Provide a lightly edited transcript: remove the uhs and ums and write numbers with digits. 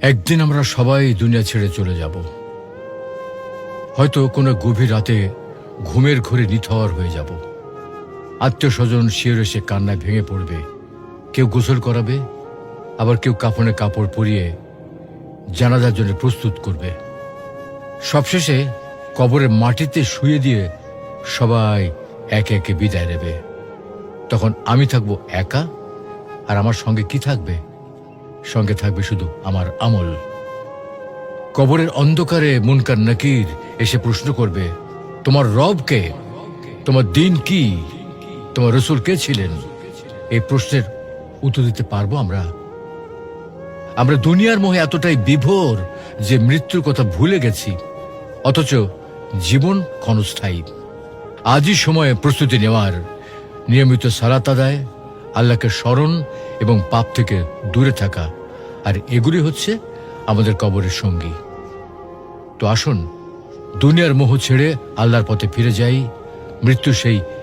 একদিন আমরা সবাই দুনিয়া ছেড়ে চলে যাব। হয়তো কোনো গভীর রাতে ঘুমের ঘোরে নিথর হয়ে যাব। আত্মীয় স্বজন শিয়রে সে কান্নায় ভেঙে পড়বে। কেউ গোসল করাবে, আবার কেউ কাফনে কাপড় পরিয়ে জানাজার জন্য প্রস্তুত করবে। সবশেষে কবরের মাটিতে শুয়ে দিয়ে সবাই একে একে বিদায় নেবে। তখন আমি থাকবো একা, আর আমার সঙ্গে কি থাকবে? সঙ্গে থাকবে শুধু আমার আমল। কবরের অন্ধকারে মুনকার নাকির এসে প্রশ্ন করবে, তোমার রব কে? তোমার দিন কি? তোমার রসূল কে ছিলেন? এই প্রশ্নের উত্তর দিতে পারবো আমরা? আমরা দুনিয়ার মোহে এতটাই বিভোর যে মৃত্যুর কথা ভুলে গেছি, অথচ জীবন ক্ষণস্থায়ী। আজই সময়ে প্রস্তুতি নেওয়ার, নিয়মিত সালাত আদায়, আল্লাহকে স্মরণ এবং পাপ থেকে দূরে থাকা, আর এগুলি হচ্ছে আমাদের কবরের সঙ্গী। তো আসুন দুনিয়ার মোহ ছেড়ে আল্লাহর পথে ফিরে যাই। মৃত্যু সেই